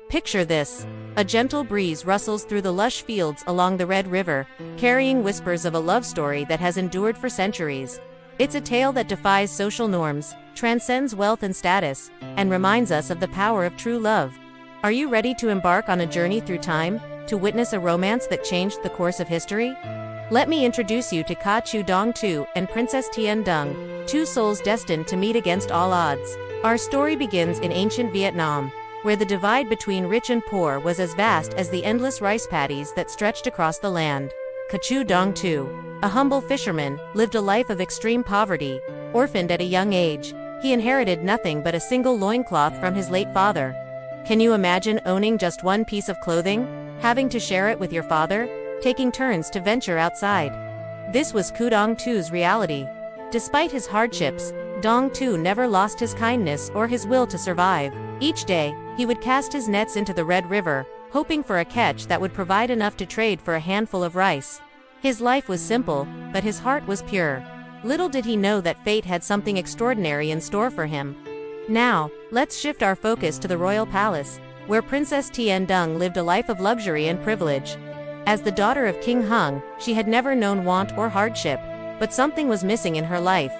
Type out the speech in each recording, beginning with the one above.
Picture this. A gentle breeze rustles through the lush fields along the Red River, carrying whispers of a love story that has endured for centuries. It's a tale that defies social norms, transcends wealth and status, and reminds us of the power of true love. Are you ready to embark on a journey through time, to witness a romance that changed the course of history? Let me introduce you to ChuDongTu and Princess Tien Dung, two souls destined to meet against all odds. Our story begins in ancient Vietnam, where the divide between rich and poor was as vast as the endless rice paddies that stretched across the land. ChuDongTu, a humble fisherman, lived a life of extreme poverty. Orphaned at a young age, he inherited nothing but a single loincloth from his late father. Can you imagine owning just one piece of clothing, having to share it with your father, taking turns to venture outside? This was ChuDongTu's reality. Despite his hardships, Dong-tu never lost his kindness or his will to survive. Each day, he would cast his nets into the Red River, hoping for a catch that would provide enough to trade for a handful of rice. His life was simple, but his heart was pure. Little did he know that fate had something extraordinary in store for him. Now, let's shift our focus to the royal palace, where Princess Tien Dung lived a life of luxury and privilege. As the daughter of King Hung, she had never known want or hardship, but something was missing in her life.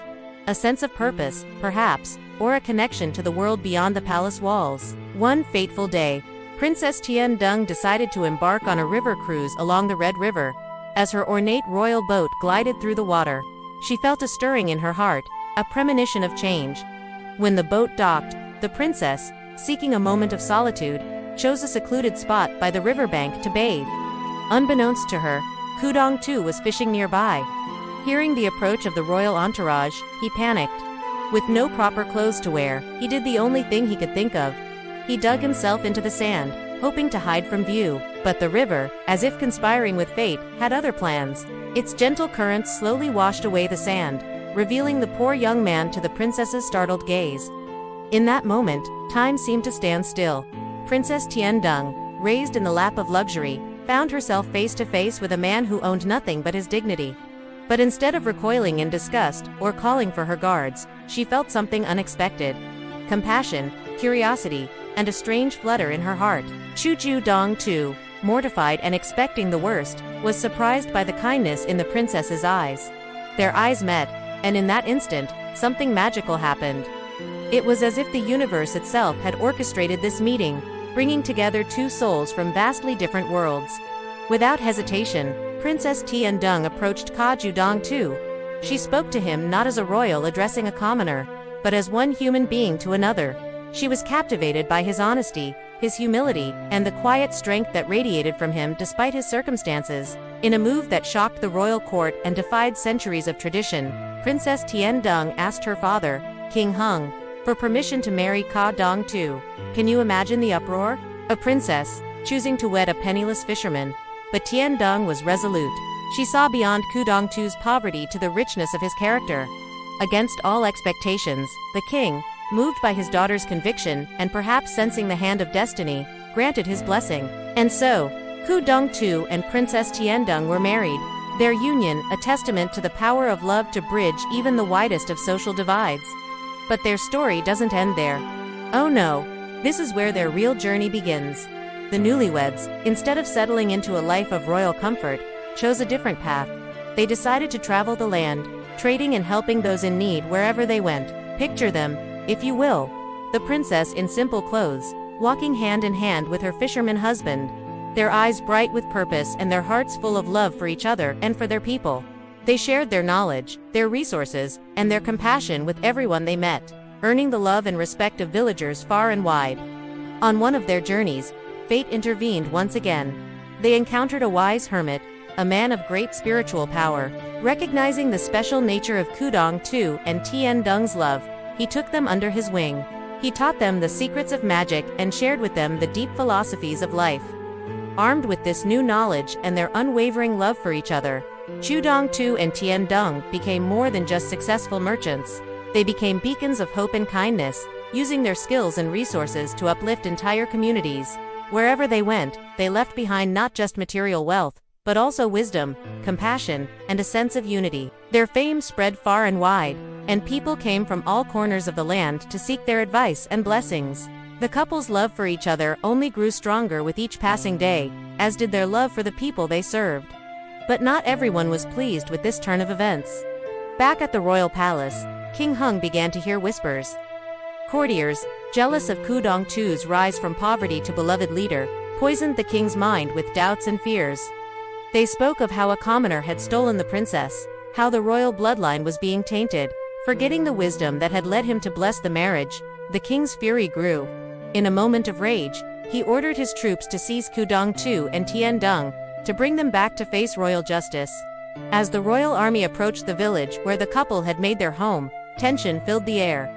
A sense of purpose, perhaps, or a connection to the world beyond the palace walls. One fateful day, Princess Tien Dung decided to embark on a river cruise along the Red River. As her ornate royal boat glided through the water, she felt a stirring in her heart, a premonition of change. When the boat docked, the princess, seeking a moment of solitude, chose a secluded spot by the riverbank to bathe. Unbeknownst to her, ChuDongTu was fishing nearby. Hearing the approach of the royal entourage, he panicked. With no proper clothes to wear, he did the only thing he could think of. He dug himself into the sand, hoping to hide from view, but the river, as if conspiring with fate, had other plans. Its gentle currents slowly washed away the sand, revealing the poor young man to the princess's startled gaze. In that moment, time seemed to stand still. Princess Tien Dung, raised in the lap of luxury, found herself face to face with a man who owned nothing but his dignity. But instead of recoiling in disgust or calling for her guards, she felt something unexpected. Compassion, curiosity, and a strange flutter in her heart. ChuDongTu, mortified and expecting the worst, was surprised by the kindness in the princess's eyes. Their eyes met, and in that instant, something magical happened. It was as if the universe itself had orchestrated this meeting, bringing together two souls from vastly different worlds. Without hesitation, Princess Tien Dung approached ChuDongTu. She spoke to him not as a royal addressing a commoner, but as one human being to another. She was captivated by his honesty, his humility, and the quiet strength that radiated from him despite his circumstances. In a move that shocked the royal court and defied centuries of tradition, Princess Tien Dung asked her father, King Hung, for permission to marry ChuDongTu. Can you imagine the uproar? A princess, choosing to wed a penniless fisherman. But Tien Dung was resolute. She saw beyond ChuDongTu's poverty to the richness of his character. Against all expectations, the king, moved by his daughter's conviction and perhaps sensing the hand of destiny, granted his blessing. And so, ChuDongTu and Princess Tien Dung were married, their union a testament to the power of love to bridge even the widest of social divides. But their story doesn't end there. Oh no, this is where their real journey begins. The newlyweds, instead of settling into a life of royal comfort, chose a different path. They decided to travel the land, trading and helping those in need wherever they went. Picture them, if you will. The princess in simple clothes, walking hand in hand with her fisherman husband. Their eyes bright with purpose and their hearts full of love for each other and for their people. They shared their knowledge, their resources, and their compassion with everyone they met, earning the love and respect of villagers far and wide. On one of their journeys, fate intervened once again. They encountered a wise hermit, a man of great spiritual power. Recognizing the special nature of ChuDongTu and Tien Dung's love, he took them under his wing. He taught them the secrets of magic and shared with them the deep philosophies of life. Armed with this new knowledge and their unwavering love for each other, ChuDongTu and Tien Dung became more than just successful merchants. They became beacons of hope and kindness, using their skills and resources to uplift entire communities. Wherever they went, they left behind not just material wealth, but also wisdom, compassion, and a sense of unity. Their fame spread far and wide, and people came from all corners of the land to seek their advice and blessings. The couple's love for each other only grew stronger with each passing day, as did their love for the people they served. But not everyone was pleased with this turn of events. Back at the royal palace, King Hung began to hear whispers. Courtiers, jealous of ChuDongTu's rise from poverty to beloved leader, poisoned the king's mind with doubts and fears. They spoke of how a commoner had stolen the princess, how the royal bloodline was being tainted. Forgetting the wisdom that had led him to bless the marriage, the king's fury grew. In a moment of rage, he ordered his troops to seize ChuDongTu&TienDung, to bring them back to face royal justice. As the royal army approached the village where the couple had made their home, tension filled the air.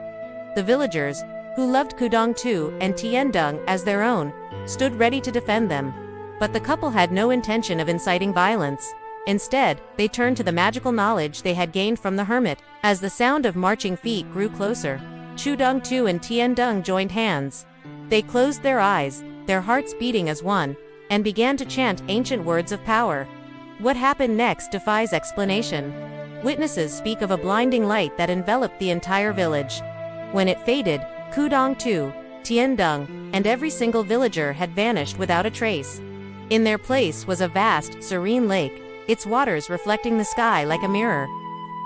The villagers, who loved ChuDongTu&TienDung as their own, stood ready to defend them. But the couple had no intention of inciting violence. Instead, they turned to the magical knowledge they had gained from the hermit. As the sound of marching feet grew closer, ChuDongTu&TienDung joined hands. They closed their eyes, their hearts beating as one, and began to chant ancient words of power. What happened next defies explanation. Witnesses speak of a blinding light that enveloped the entire village. When it faded, ChuDongTu&TienDung and every single villager had vanished without a trace. In their place was a vast, serene lake, its waters reflecting the sky like a mirror.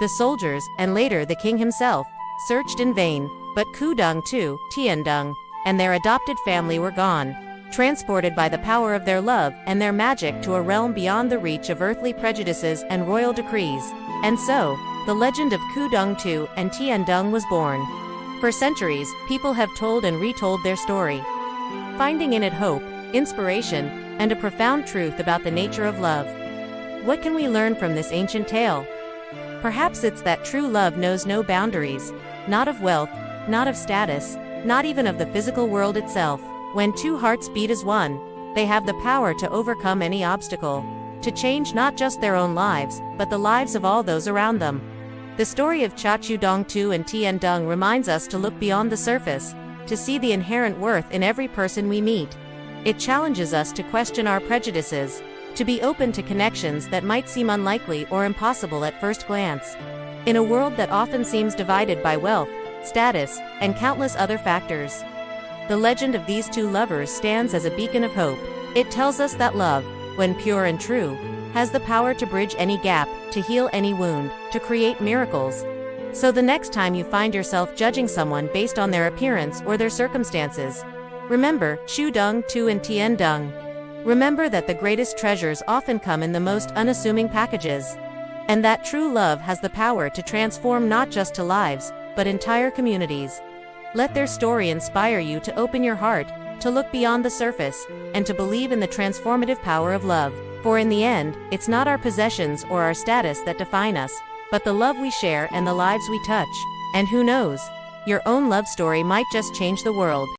The soldiers, and later the king himself, searched in vain, but ChuDongTu&TienDung and their adopted family were gone, transported by the power of their love and their magic to a realm beyond the reach of earthly prejudices and royal decrees. And so, the legend of ChuDongTu&TienDung was born. For centuries, people have told and retold their story, finding in it hope, inspiration, and a profound truth about the nature of love. What can we learn from this ancient tale? Perhaps it's that true love knows no boundaries, not of wealth, not of status, not even of the physical world itself. When two hearts beat as one, they have the power to overcome any obstacle, to change not just their own lives, but the lives of all those around them. The story of ChuDongTu&TienDung reminds us to look beyond the surface, to see the inherent worth in every person we meet. It challenges us to question our prejudices, to be open to connections that might seem unlikely or impossible at first glance. In a world that often seems divided by wealth, status, and countless other factors, the legend of these two lovers stands as a beacon of hope. It tells us that love, when pure and true, has the power to bridge any gap, to heal any wound, to create miracles. So the next time you find yourself judging someone based on their appearance or their circumstances, remember ChuDongTu&TienDung. Remember that the greatest treasures often come in the most unassuming packages, and that true love has the power to transform not just lives, but entire communities. Let their story inspire you to open your heart, to look beyond the surface, and to believe in the transformative power of love. For in the end, it's not our possessions or our status that define us, but the love we share and the lives we touch. And who knows? Your own love story might just change the world.